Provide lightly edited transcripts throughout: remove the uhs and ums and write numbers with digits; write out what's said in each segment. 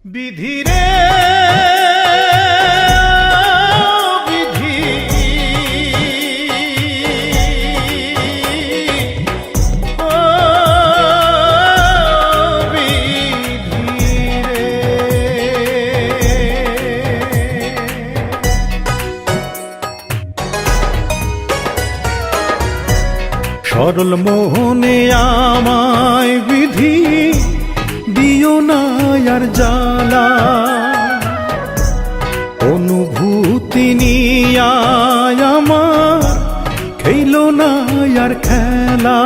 বিধিরে বিধি ও বিধিরে সরল মোহনে আমায় বিধি দিও না আর জ্বালা অনুভূতি নিয়ে আমার খেলো না আর খেলা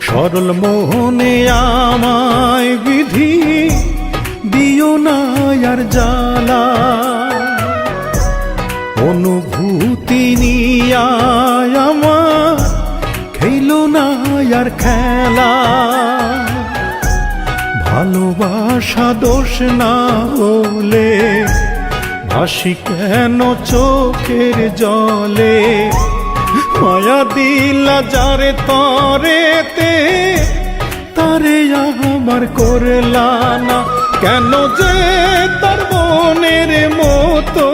সরল মোহনে আমায় বিধি দিও না আর জ্বালা অনুভূতি নিয়ে আমার খেলো না আর খেলা ভালোবাসা দোষ না হলে ভাসি কেন চোখের জলে মায়া দিলা যারে তরেতে তারে আমার করলা না কেন যে তার মনের মতো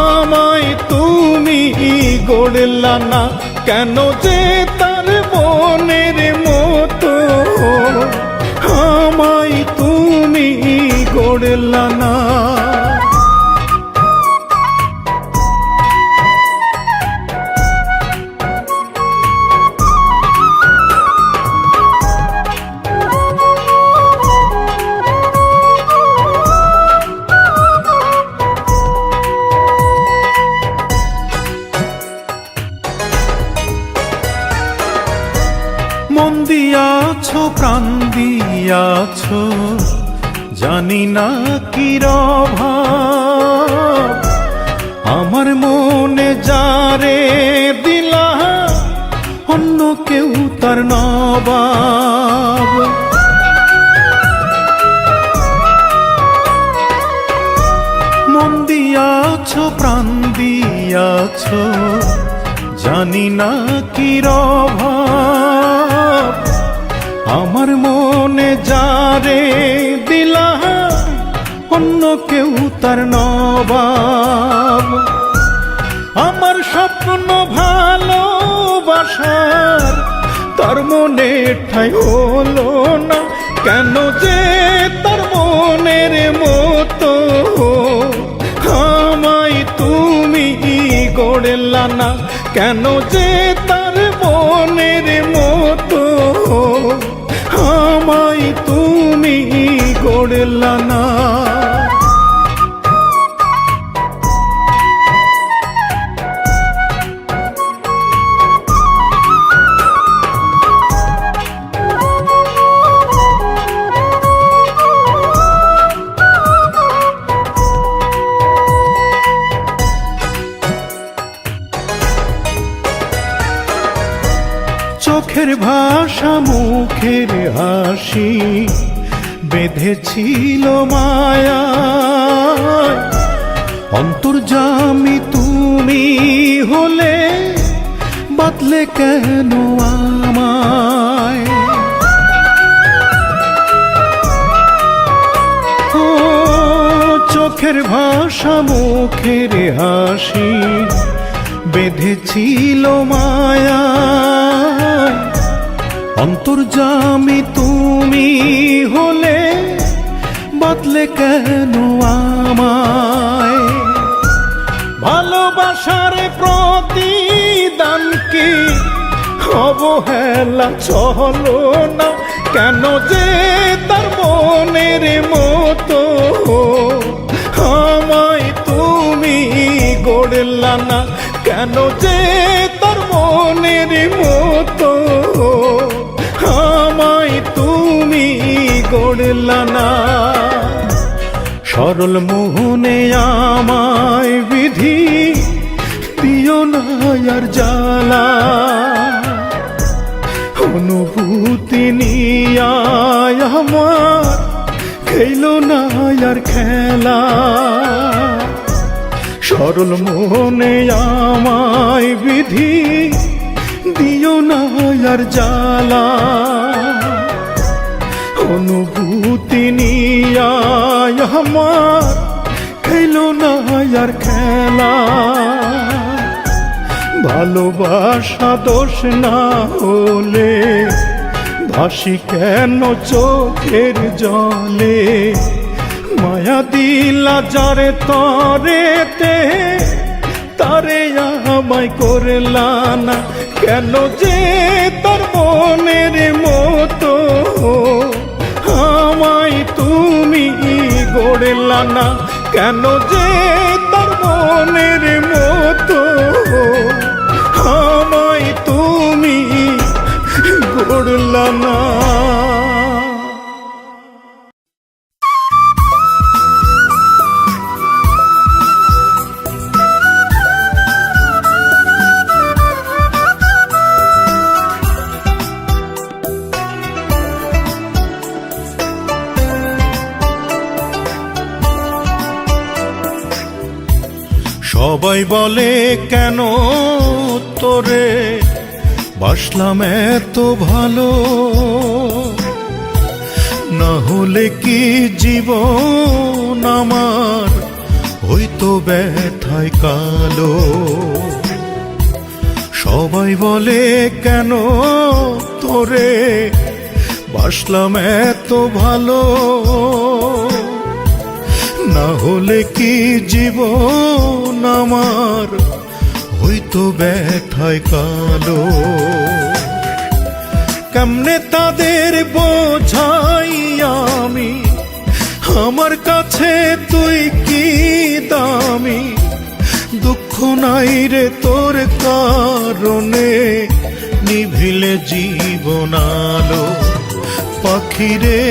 আমায় তুমি গড়লা না কেন যে তার মনের মতো আমায় তুমি গড়লা না মন দিয়াছ প্রাণ দিয়াছ জানি না কি রভাব আমার মনে যারে দিলা অন্য কেউ তার নবাব মন দিয়াছ প্রাণ দিয়াছ জানি না কি রভাব আমার মনে যারে দিলা অন্য কেউ তার নবাব আমার স্বপ্ন ভালোবাসার তার মনে ঠাই হলো না কেন যে তার মনের মতো আমায় তুমি গড়লা না কেন যে তার মনের মতো আমায় তুমি গড়লা না চোখের ভাষা মুখের হাসি বেঁধেছিল মায়া অন্তর্যামী তুমি হলে বাতলে কেন আমায় ও চোখের ভাষা মুখের হাসি বেঁধেছিল মায়া অন্তর্যামী তুমি হলে বাতলে কেন আমায় ভালোবাসার প্রতিদান কি অবহেলা চলো না কেন যে তার মনের মতো আমায় তুমি গড়লা না কেন যে তার মনের মতো আমায় তুমি গড়লা না সরল মোহনে আমায় বিধি দিও না আর জ্বালা অনুভূতি নিয়ে আমার খেলো না আর খেলা সরল মোহনে আমায় বিধি দিও না আর জ্বালা অনুভূতি নিয়া আমার খেলো না আর খেলা। ভালোবাসা দোষ না হলে ভাসি কেন চোখের জলে। মায়া দিলা যারে তরেতে তারে আমায় করলা না, কেন যে তার মনের মতো আমায় তুমি গড়লা না, কেন যে তার মনের মতো আমায় তুমি গড়লা না। সবাই বলে কেন তোরে বাসলাম এত ভালো, না হলে কি জীবন আমার হইতো ব্যথায় কালো। সবাই বলে কেন তোরে বাসলাম এত ভালো, না হলে কি জীবন আমার হইতো ব্যথায় কালো। কেমনে তাদের বোঝাই আমি আমার কাছে তুই কি দামি। দুঃখ নাই রে তোর কারণে নিভিলে জীবন আলো। পাখিরে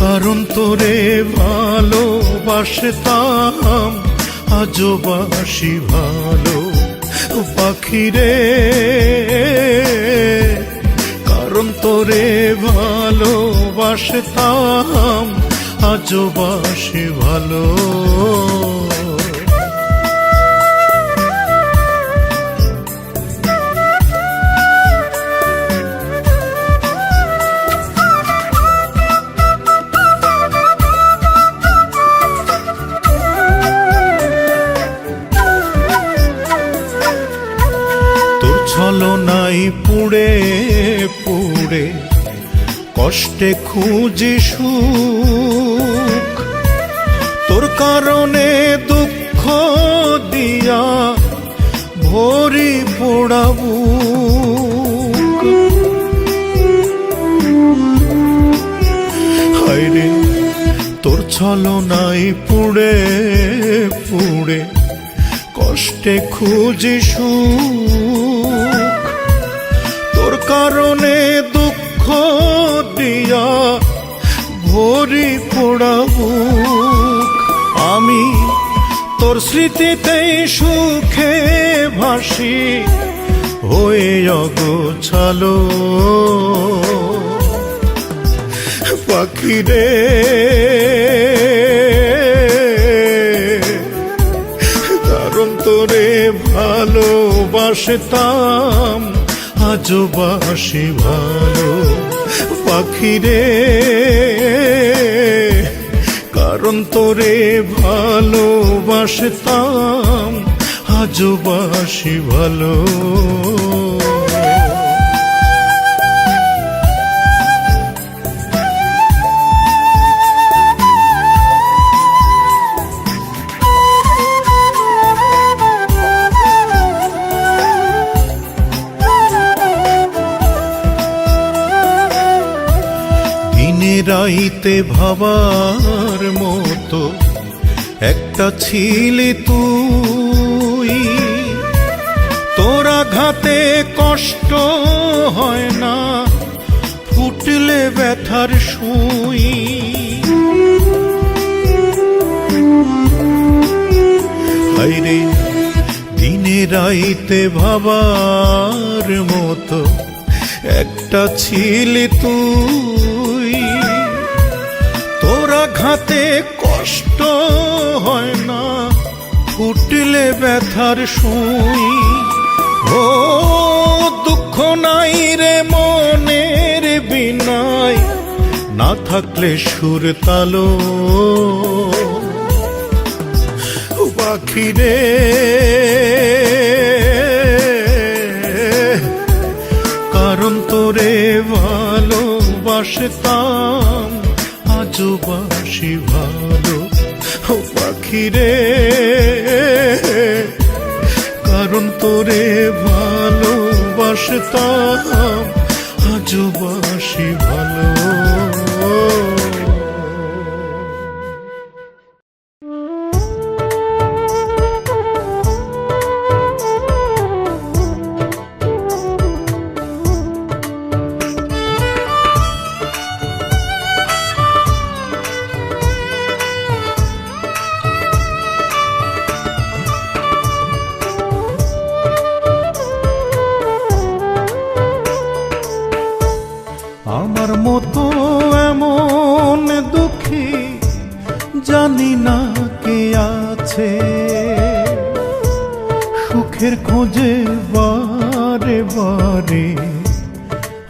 কারণ তোরে ভালোবাসতাম আজও বাসি ভালো। পাখিরে কারণ তোরে ভালোবাসতাম আজও বাসি ভালো। ছলনাই পুড়ে পুড়ে কষ্টে খুঁজি সুখ, তোর কারণে দুঃখ দিয়া ভরি পোড়াবু। হায়রে তোর ছলনাই পুড়ে পুড়ে কষ্টে খুঁজি সুখ, তোর কারণে দুঃখ দিয়া ভরি পোড়াবো। আমি তোর স্মৃতিতে সুখে ভাসি হয়ে অগোছালো। পাখিরে কারণ তোরে ভালোবাসতাম আজও বাসি ভালো। পাখিরে কারণ তোরে ভালোবাসতাম আজও বাসি ভালো। রাইতে ভাবার মতো একটা ছিলি তুই, তোর আঘাতে কষ্ট হয় না ফুটলে ব্যথার সুই। হায়রে দিনে রাইতে ভাবার মতো একটা ছিলি তুই, তোর আঘাতে কষ্ট হয় না ফুটলে ব্যথার সুই। ও দুঃখ নাই রে মনের বিনায়, না থাকলে সুর তালো পাখি রে। কারণ তোরে ভালোবাসতাম, আজও বাসি ভালো পাখি রে। কারণ তোরে ভালোবাসতাম, আজও বাসি ভালো। আমার মতো এমন দুঃখী জানি না কে আছে, সুখের খোঁজে বারে বারে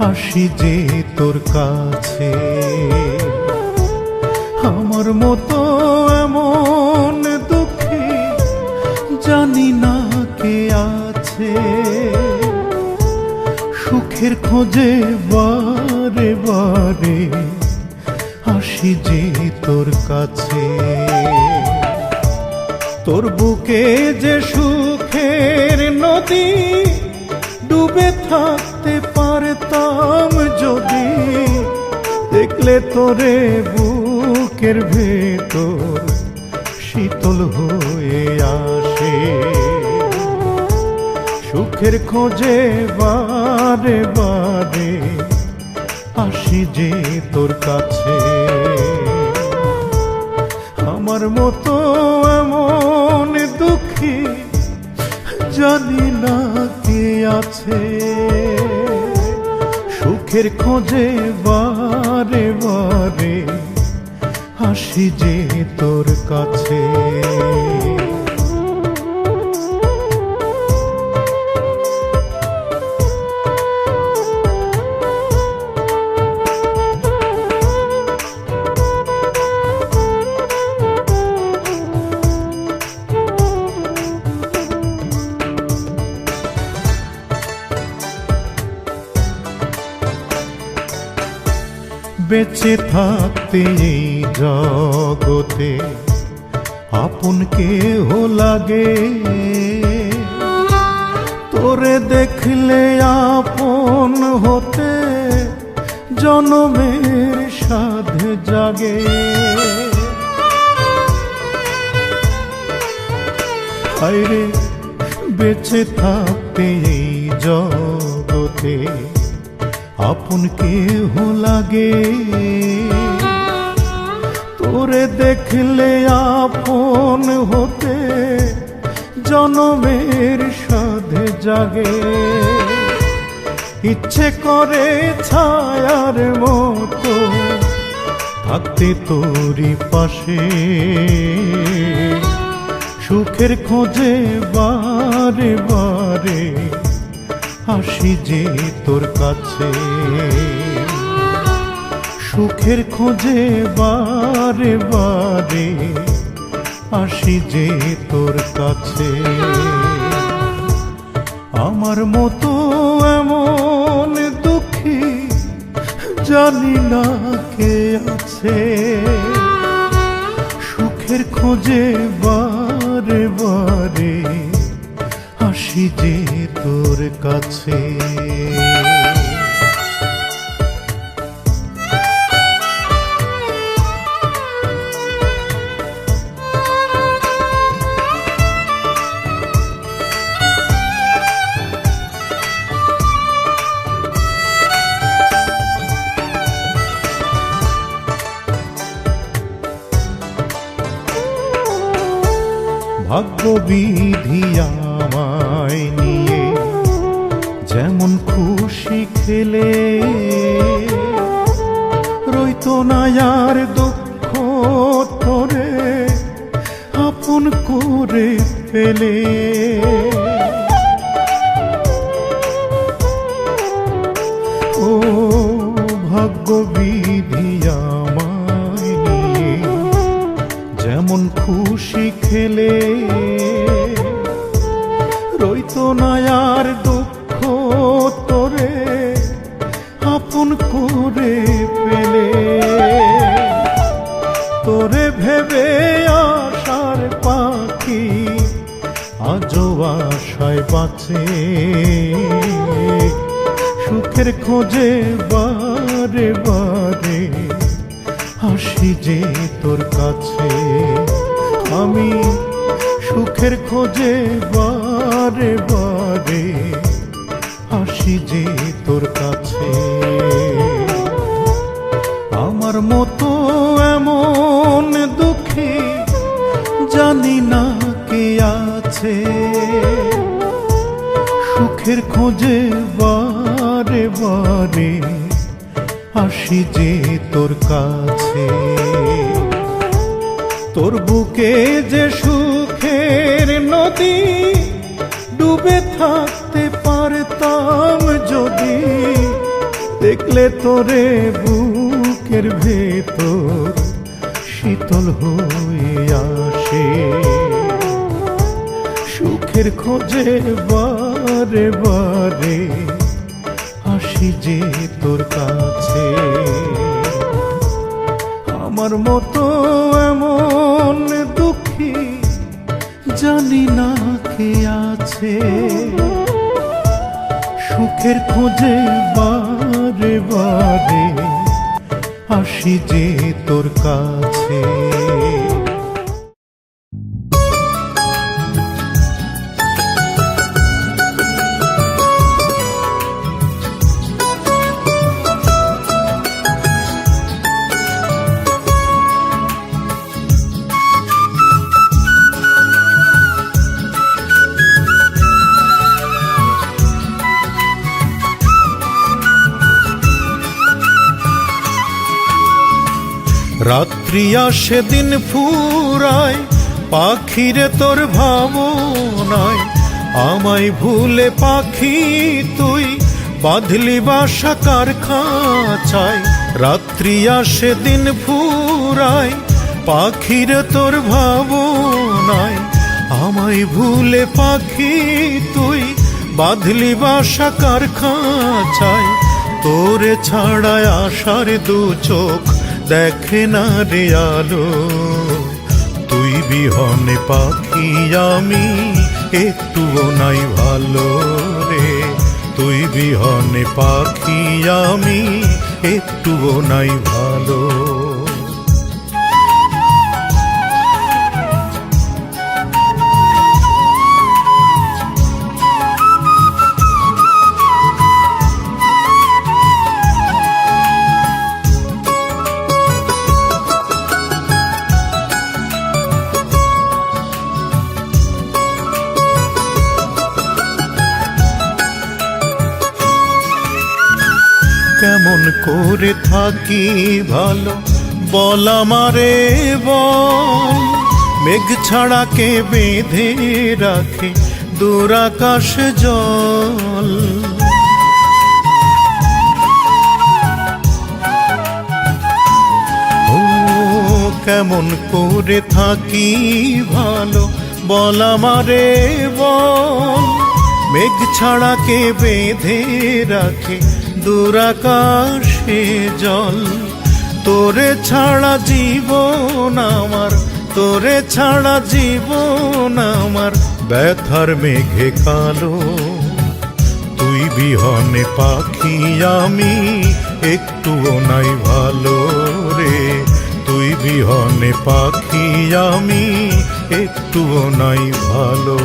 আসি যে তোর কাছে। আমার মতো এমন দুঃখী জানি না কে আছে, সুখের খোঁজে বারে বারে আসি যে তোর কাছে। তোর বুকে যে সুখের নদী, ডুবে থাকতে পারতাম যদি, দেখলে তোরে বুকের ভেতর শীতল হয়ে আসে। সুখের খোঁজে বারে বারে আসি যে তোর কাছে। আমার মতো এমন দুঃখী জানি না কে আছে, সুখের খোঁজে বারে বারে আসি যে তোর কাছে। বেঁচে থাকতে এই জগতে আপন কেহ লাগে, তোরে দেখলে আপন হতে জনমের সাধ জাগে। হায়রে বেঁচে থাকতে এই জগতে আপন কেহ লাগে, তোরে দেখলে আপন হতে জনমের সাধে জাগে। ইচ্ছে করে ছায়ার মতো থাকতে তোরি পাশে, সুখের খোঁজে বারে বারে আসি যে তোর কাছে। সুখের খোঁজে বারে বারে আসি যে তোর কাছে। আমার মতো এমন দুঃখী জানি না কে আছে, সুখের খোঁজে বারে বারে আসি যে তোর কাছে। ভাগ্যবিধি আমায় নিয়ে যেমন খুশি খেলে, রইতো না আর দুঃখ তোরে আপন করে ফেলে। গো বিধি আমায় নিয়ে, যেমন খুশি খেলে রইতো না আর দুঃখ তোরে আপন করে পেলে। তোরে ভেবে আশার পাখি আজও আশায় বাঁচে, সুখের খোঁজে বারে বারে আসি যে তোর কাছে। আমি সুখের খোঁজে বারে বারে আসি যে তোর কাছে। আমার মতো এমন দুঃখী জানি না কে আছে, সুখের খোঁজে বারে বারে আসি যে তোর কাছে। তোর বুকে যে সুখের নদী, ডুবে থাকতে পারতাম যদি, দেখলে তোরে বুকের ভেতর শীতল হয়ে আসে। সুখের খোঁজে বারে বারে আসি যে তোর কাছে। আমার মতো এমন দুঃখী জানি না কে আছে, সুখের খোঁজে বারে বারে আসি যে তোর কাছে। রাত্রি আসে দিন ফুরায়, পাখিরে তোর ভাবনায় আমায় ভুলে পাখি তুই বাঁধলি বাসা কার খাঁচায়। রাত্রি আসে দিন ফুরায়, পাখিরে তোর ভাবনায় আমায় ভুলে পাখি তুই বাঁধলি বাসা কার খাঁচায়। তোরে ছাড়ায় আশার দু চোখ দেখে না রে আলো, তুই বিহনে পাখি আমি একটুও নাই ভালো রে। তুই বিহনে পাখি আমি একটুও নাই ভালো। কেমন করে থাকি ভালো বল আমারে বল, মেঘ ছাড়া কে বেঁধে রাখে দূর আকাশ জল। ও কেমন করে থাকি ভালো বল আমারে বল, মেঘ ছাড়া কে বেঁধে রাখে দূর আকাশে জল। তোরে ছাড়া জীবন আমার, তোরে ছাড়া জীবন আমার ব্যথার মেঘে কালো। তুই বিহনে পাখি আমি একটুও নাই ভালো রে। তুই বিহনে পাখি আমি একটুও নাই ভালো।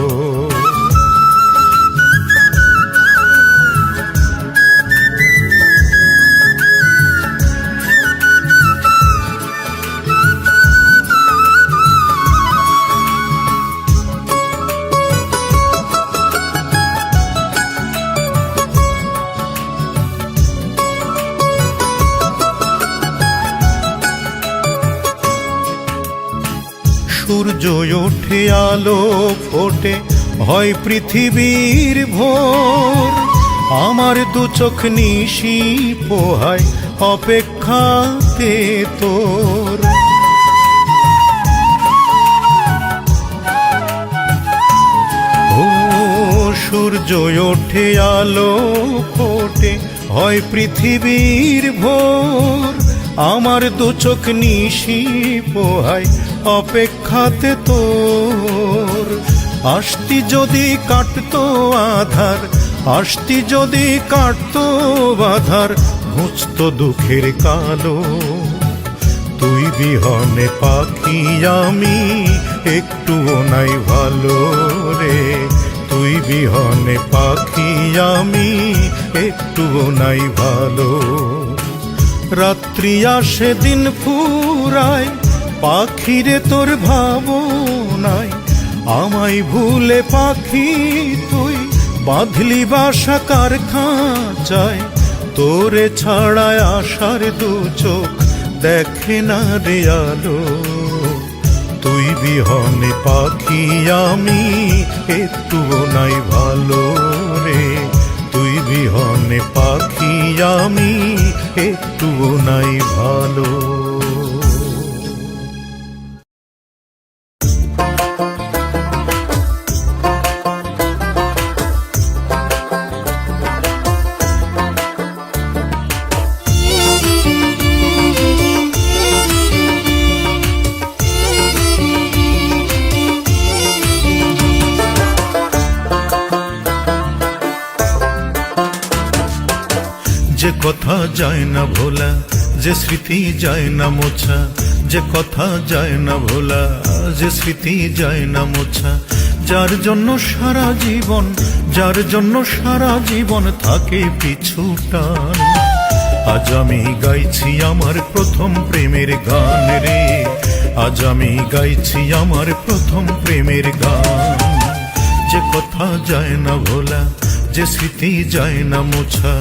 সূর্য ওঠে আলো ফোটে হয় পৃথিবীর ভোর, আমার দু চোখ নিশি পোহায় অপেক্ষাতে তোর। ও সূর্য ওঠে আলো ফোটে হয় পৃথিবীর ভোর, আমার দু চোখ নিশি পোহায় অপেক্ষাতে তোর। আসতি যদি কাটতো আধার, আসতি যদি কাটতো বাধার, ঘুচতো দুঃখের কালো। তুই বিহনে পাখি আমি একটুও নাই ভালো রে, তুই বিহনে পাখি আমি একটুও নাই ভালো। রাত্রি আসে দিন ফুরায় পাখিরে তোর ভাবনায়, আমায় ভুলে পাখি তুই বাঁধলি বাসা কার খাঁচায়। তোরে ছাড়ায় আশার দু চোখ দেখে না রে আলো, তুই বিহনে পাখি আমি একটুও নাই ভালো রে, তুই বিহনে পাখি আমি একটুও নাই ভালো। যে কথা যায় না ভোলা, যে স্মৃতি যায় না মোছা, যে কথা যায় না ভোলা, যে স্মৃতি যায় না মোছা। যার জন্য সারা জীবন, যার জন্য সারা জীবন থাকে পিছু টান। আজ আমি গাইছি আমার প্রথম প্রেমের গান রে, আজ আমি গাইছি আমার প্রথম প্রেমের গান। যে কথা যায় না ভোলা, যে স্মৃতি যায় না মোছা।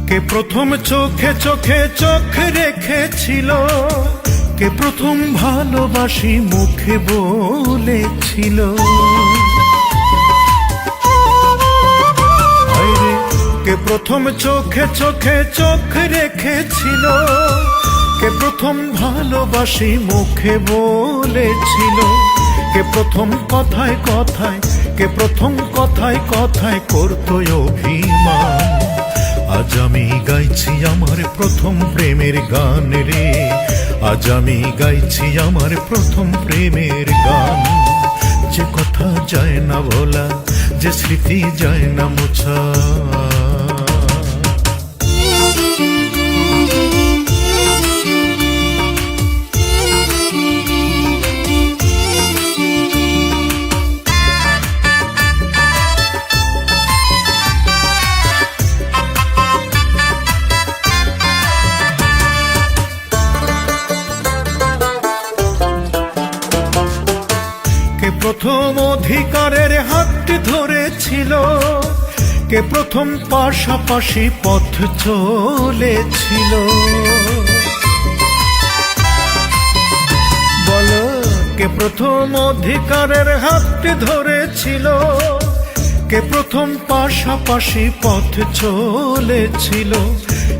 কে প্রথম চোখে চোখে চোখ রেখেছিল, কে প্রথম ভালোবাসি মুখে বলেছিল। হায়রে কে প্রথম চোখে চোখে চোখ রেখেছিল, কে প্রথম ভালোবাসি মুখে বলেছিল। কে প্রথম কথায় কথায়, কে প্রথম কথায় কথায় করতো অভিমান। আজ আমি গাইছি আমার প্রথম প্রেমের গান রে, আজ আমি গাইছি আমার প্রথম প্রেমের গান। যে কথা যায় না বলা, যে স্মৃতি যায় না মোছা। প্রথম অধিকারের হাতটি ধরেছিল, কে প্রথম পাশাপাশি পথ চলেছিল। বলো কে প্রথম অধিকারের হাতটি ধরেছিল, কে প্রথম পাশাপাশি পথ চলেছিল।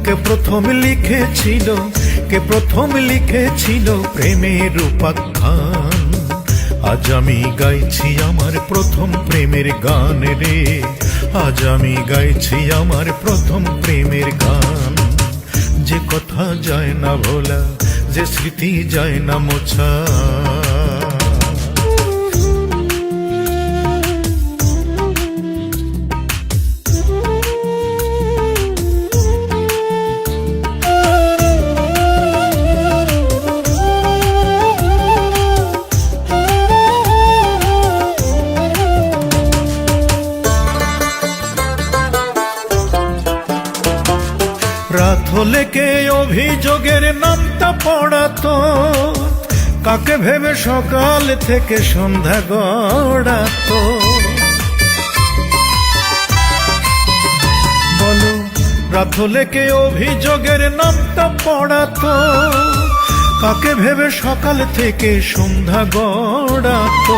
কে প্রথম লিখেছিল, কে প্রথম লিখেছিল প্রেমের উপাখ্যান। আজ আমি গাইছি আমার প্রথম প্রেমের গান রে, আজ আমি গাইছি আমার প্রথম প্রেমের গান। যে কথা যায় না ভোলা, যে স্মৃতি যায় না মোছা। রাত হলে চারিদিকে অভিযোগের নামটা পড়াতো, কাকে ভেবে সকাল থেকে সন্ধ্যা গড়াতো। বলো রাত হলে কে অভিযোগের নামটা পড়াতো, কাকে ভেবে সকাল থেকে সন্ধ্যা গড়াতো।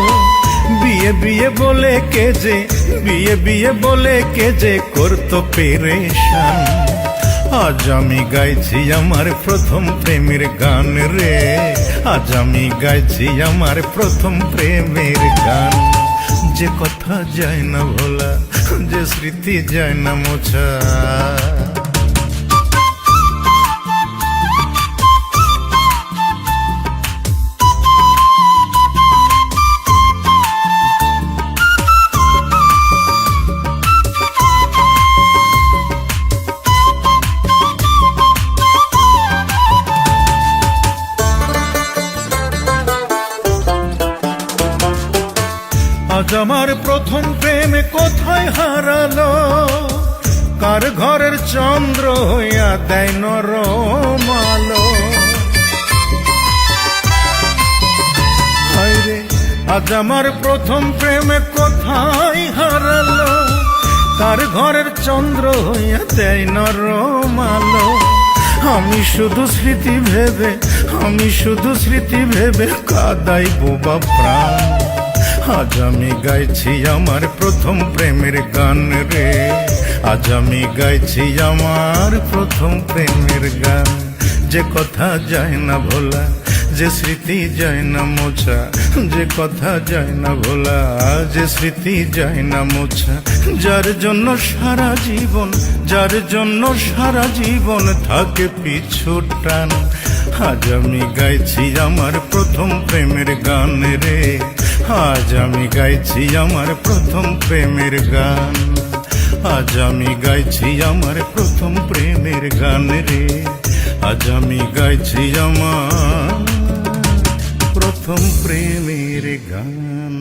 বিয়ে বিয়ে বলে কে যে, বিয়ে বিয়ে বলে কে যে করতো পেরেশান। আজ আমি গাইছি আমার প্রথম প্রেমের গান রে, আজ আমি গাইছি আমার প্রথম প্রেমের গান। যে কথা যায় না ভোলা, যে স্মৃতি যায় না মোছা। আজ আমার প্রথম প্রেম কোথায় হারালো, কার ঘরের চন্দ্র হইয়া দেয় নরম আলো। হায়রে আজ আমার প্রথম প্রেম কোথায় হারালো, কার ঘরের চন্দ্র হইয়া দেয় নরম আলো। আমি শুধু স্মৃতি ভেবে, আমি শুধু স্মৃতি ভেবে কাদাই বোবা প্রাণ। আজ আমি গাইছি আমার প্রথম প্রেমের গান রে, আজ আমি গাইছি আমার প্রথম প্রেমের গান। যে কথা যায় না ভোলা, যে স্মৃতি যায় না মোছা, যে কথা যায় না ভোলা, যে স্মৃতি যায় না মোছা। যার জন্য সারা জীবন, যার জন্য সারা জীবন থাকে পিছু টান। আজ আমি গাইছি আমার প্রথম প্রেমের গান রে, আজ আমি গাইছি আমার প্রথম প্রেমের গান। আজ আমি গাইছি আমার প্রথম প্রেমের গান রে, আজ আমি গাইছি আমার প্রথম প্রেমের গান।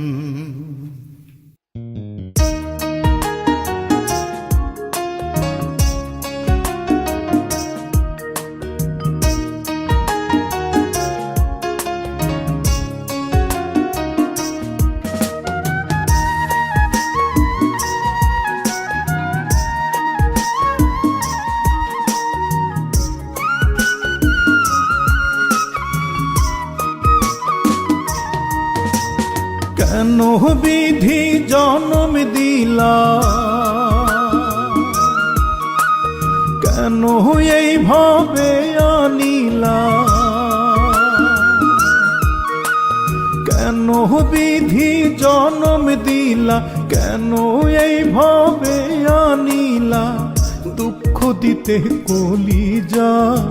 কেন বিধি জন্ম দিলা, কেন এইভাবে আনিলা, কেন বিধি জন্ম দিলা, কেন এইভাবে আনিলা। দুঃখ দিতে কলি যায়,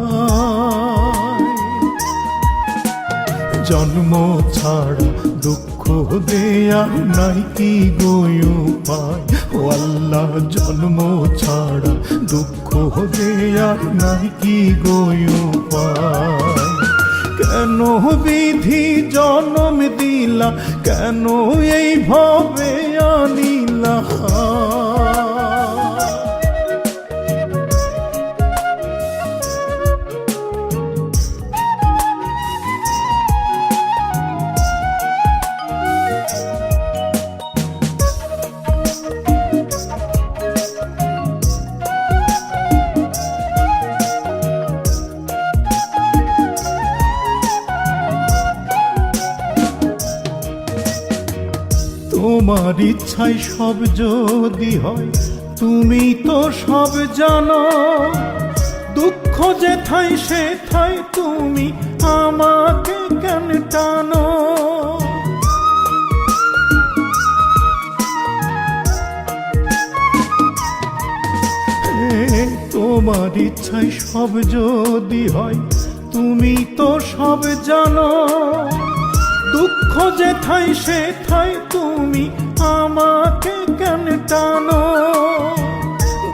জন্ম ছাড়া দুঃখ দেয়ার নাই কি গো উপায়। ও আল্লাহ জন্ম ছাড়া দুঃখ দেয়ার নাই কি গো উপায়। কেন বিধি জন্ম দিলা, কেন এইভাবে আনিলা। তোমার ইচ্ছায় সব যদি হয়, তুমি তো সব জানো। দুঃখ যেথায় সেথায় তুমি আমাকে কেন টানো। তোমার ইচ্ছায় সব যদি হয়, তুমি তো সব জানো। দুঃখ যেথায় সেথায় তুমি আমাকে কেন টানো।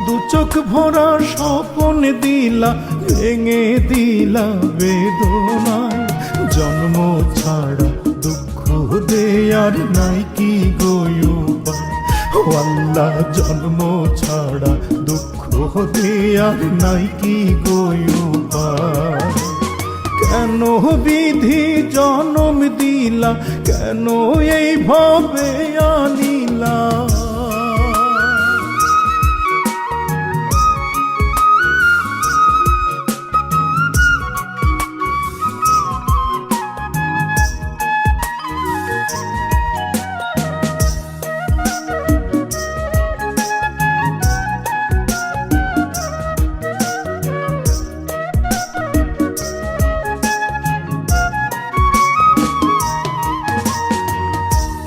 দু চোখ ভরা স্বপ্ন দিলা, ভেঙে দিলা বেদনায়। জন্ম ছাড়া দুঃখ দেয়ার নাই কি গো উপায়। ও আল্লাহ জন্ম ছাড়া দুঃখ দেয়ার নাই কি উপায়। কেন বিধি জনম দিলা, কেন এইভাবে আনিলা।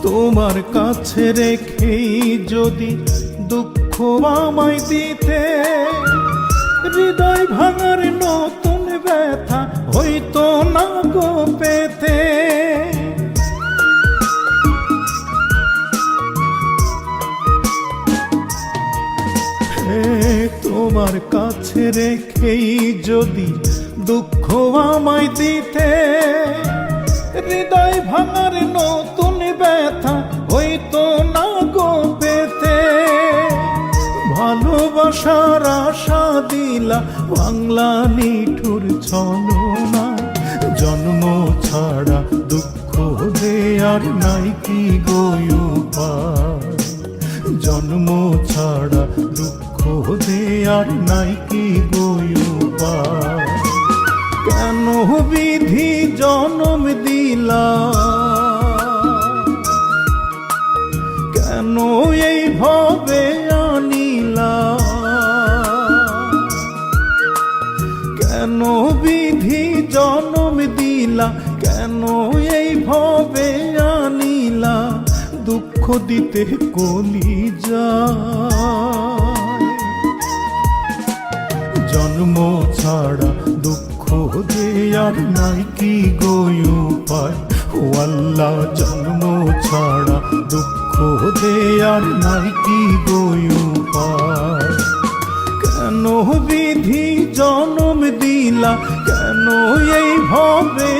তোমার কাছে রেখেই যদি দুঃখ আমায় দিতে, হৃদয় ভাঙার নতুন ব্যথা হইতো না গো পেতে। তোমার কাছে রেখেই যদি দুঃখ আমায় দিতে, হৃদয় ভাঙার নতুন ব্যথা হইতো না গো পেতে। ভালোবাসার আশা দিলা, বাংলা নিঠুর ছলনা। জন্ম ছাড়া দুঃখ দেয়ার নাই কি গো উপায়। জন্ম ছাড়া দুঃখ দেয়ার নাই কি গো উপায়। কেন বিধি জনম দিলা, কেন এইভাবে আনিলা। কেন বিধি জনম দিলা, কেন এইভাবে আনিলা। দুঃখ দিতে কলিজায়, জন্ম ছাড়া দুঃখ দেয়ার নাই কি গো উপায়। ও আল্লাহ, জন্ম ছাড়া দুঃখ দেয়ার নাই কি গো উপায়। কেন বিধি জনম দিলা, কেন এইভাবে